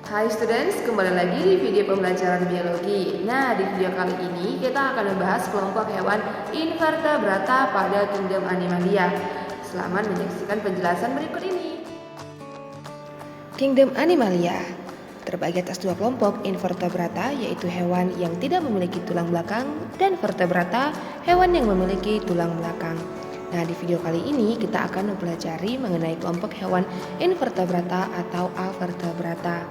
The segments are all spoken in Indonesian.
Hai students, kembali lagi di video pembelajaran biologi. Nah, di video kali ini kita akan membahas kelompok hewan invertebrata pada kingdom Animalia. Selamat menyaksikan penjelasan berikut ini. Kingdom Animalia terbagi atas dua kelompok, invertebrata yaitu hewan yang tidak memiliki tulang belakang dan vertebrata, hewan yang memiliki tulang belakang. Nah, di video kali ini kita akan mempelajari mengenai kelompok hewan invertebrata atau avertebrata.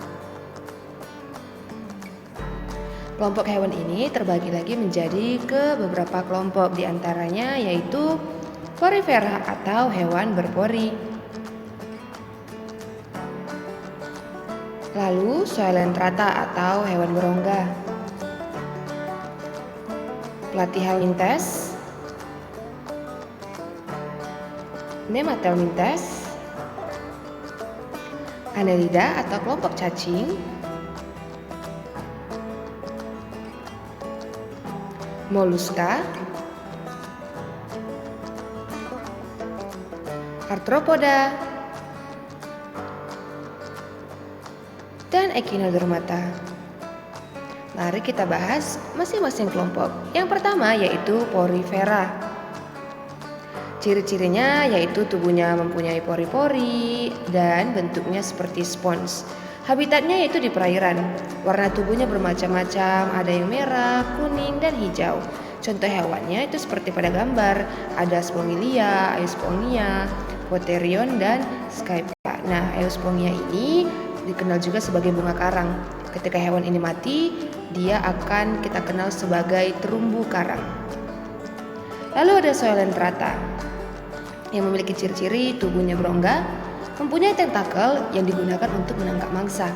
Kelompok hewan ini terbagi lagi menjadi ke beberapa kelompok, diantaranya yaitu porifera atau hewan berpori. Lalu Coelenterata atau hewan berongga. Platyhelminthes, Nemathelminthes, Annelida atau kelompok cacing, Mollusca, Arthropoda, dan Echinodermata. Mari kita bahas masing-masing kelompok. Yang pertama yaitu porifera. Ciri-cirinya yaitu tubuhnya mempunyai pori-pori dan bentuknya seperti spons. Habitatnya yaitu di perairan. Warna tubuhnya bermacam-macam, ada yang merah, kuning, dan hijau. Contoh hewannya itu seperti pada gambar, ada Spongilia, Euspongia, Potherion, dan Scypia. Nah, Euspongia ini dikenal juga sebagai bunga karang. Ketika hewan ini mati, dia akan kita kenal sebagai terumbu karang. Lalu ada Coelenterata yang memiliki ciri-ciri tubuhnya berongga, mempunyai tentakel yang digunakan untuk menangkap mangsa.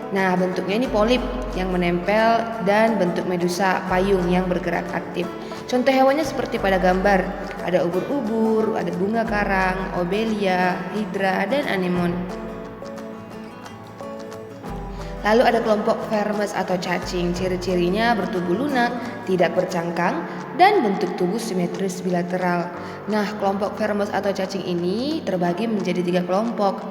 Nah, bentuknya ini polip yang menempel dan bentuk medusa payung yang bergerak aktif. Contoh hewannya seperti pada gambar, ada ubur-ubur, ada bunga karang, obelia, hidra, dan anemon. Lalu ada kelompok vermes atau cacing. Ciri-cirinya bertubuh lunak, tidak bercangkang, dan bentuk tubuh simetris bilateral. Nah, kelompok vermes atau cacing ini terbagi menjadi 3 kelompok,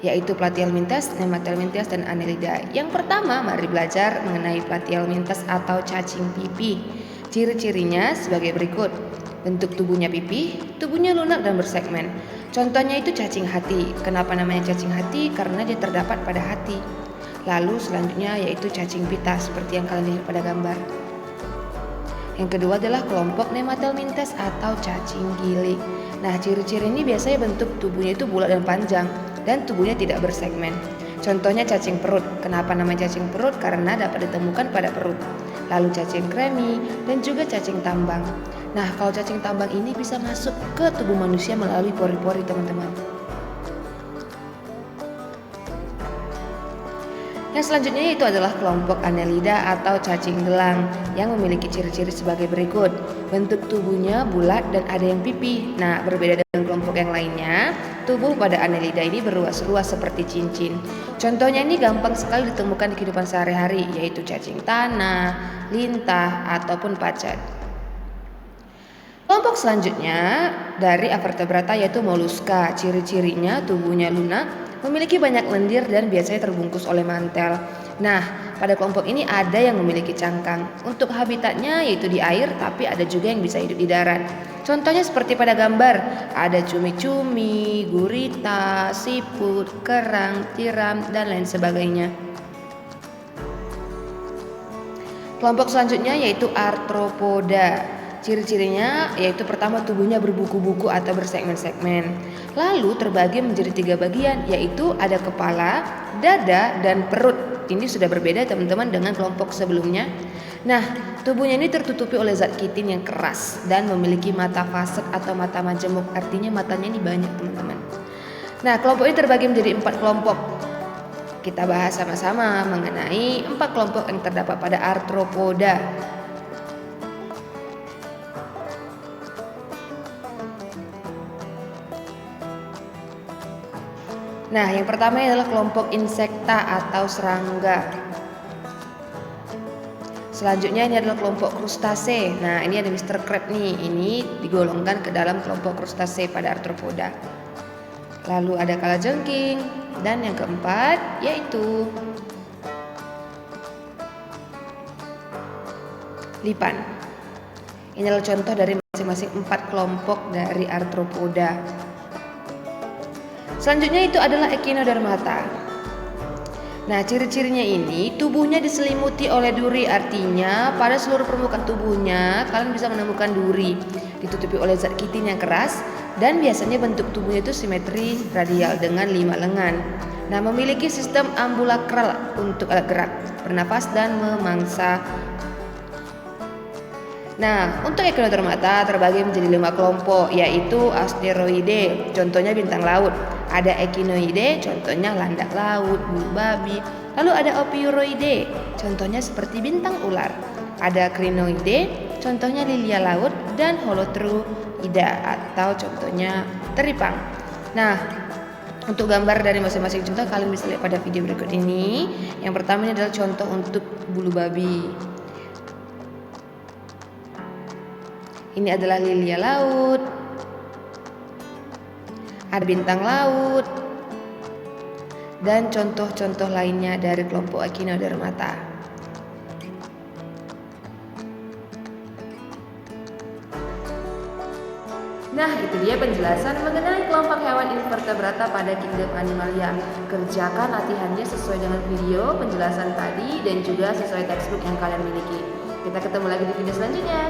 yaitu Platyhelminthes, Nemathelminthes, dan Annelida. Yang pertama, mari belajar mengenai Platyhelminthes atau cacing pipih. Ciri-cirinya sebagai berikut. Bentuk tubuhnya pipih, tubuhnya lunak dan bersegmen. Contohnya itu cacing hati. Kenapa namanya cacing hati? Karena dia terdapat pada hati. Lalu selanjutnya yaitu cacing pita seperti yang kalian lihat pada gambar. Yang kedua adalah kelompok Nemathelminthes atau cacing gilik. Nah, ciri-ciri ini biasanya bentuk tubuhnya itu bulat dan panjang dan tubuhnya tidak bersegmen. Contohnya cacing perut. Kenapa namanya cacing perut? Karena dapat ditemukan pada perut. Lalu cacing kremi dan juga cacing tambang. Nah, kalau cacing tambang ini bisa masuk ke tubuh manusia melalui pori-pori, teman-teman. Yang selanjutnya yaitu adalah kelompok Annelida atau cacing gelang yang memiliki ciri-ciri sebagai berikut. Bentuk tubuhnya bulat dan ada yang pipih. Nah, berbeda dengan kelompok yang lainnya, tubuh pada Annelida ini berruas-ruas seperti cincin. Contohnya ini gampang sekali ditemukan di kehidupan sehari-hari, yaitu cacing tanah, lintah, ataupun pacat. Kelompok selanjutnya dari avertebrata yaitu Mollusca. Ciri-cirinya tubuhnya lunak, memiliki banyak lendir dan biasanya terbungkus oleh mantel. Nah, pada kelompok ini ada yang memiliki cangkang. Untuk habitatnya yaitu di air, tapi ada juga yang bisa hidup di darat. Contohnya seperti pada gambar, ada cumi-cumi, gurita, siput, kerang, tiram, dan lain sebagainya. Kelompok selanjutnya yaitu Arthropoda. Ciri-cirinya yaitu pertama tubuhnya berbuku-buku atau bersegmen-segmen. Lalu terbagi menjadi 3 bagian, yaitu ada kepala, dada, dan perut. Ini sudah berbeda teman-teman dengan kelompok sebelumnya. Nah, tubuhnya ini tertutupi oleh zat kitin yang keras dan memiliki mata faset atau mata majemuk. Artinya matanya ini banyak, teman-teman. Nah, kelompok ini terbagi menjadi 4 kelompok. Kita bahas sama-sama mengenai 4 kelompok yang terdapat pada Arthropoda. Nah, yang pertama adalah kelompok insekta atau serangga. Selanjutnya ini adalah kelompok krustase. Nah, ini ada Mr. Crab nih. Ini digolongkan ke dalam kelompok krustase pada Arthropoda. Lalu ada kalajengking, dan yang keempat yaitu lipan. Ini adalah contoh dari masing-masing 4 kelompok dari arthropoda. Selanjutnya itu adalah Echinodermata. Nah, ciri-cirinya ini tubuhnya diselimuti oleh duri, artinya pada seluruh permukaan tubuhnya kalian bisa menemukan duri, ditutupi oleh zat kitin yang keras, dan biasanya bentuk tubuhnya itu simetri radial dengan 5 lengan. Nah, memiliki sistem ambulakral untuk alat gerak, bernapas, dan memangsa. Nah, untuk Echinodermata terbagi menjadi 5 kelompok, yaitu Asteroide, contohnya bintang laut. Ada Echinoide, contohnya landak laut, bulu babi. Lalu ada Ophiuroide, contohnya seperti bintang ular. Ada Crinoide, contohnya lilia laut, dan Holothurida atau contohnya teripang. Nah, untuk gambar dari masing-masing contoh kalian bisa lihat pada video berikut ini. Yang pertama ini adalah contoh untuk bulu babi. Ini adalah lilia laut, ada bintang laut, dan contoh-contoh lainnya dari kelompok Echinodermata. Nah, itu dia penjelasan mengenai kelompok hewan invertebrata pada kingdom Animalia. Kerjakan latihannya sesuai dengan video penjelasan tadi dan juga sesuai textbook yang kalian miliki. Kita ketemu lagi di video selanjutnya.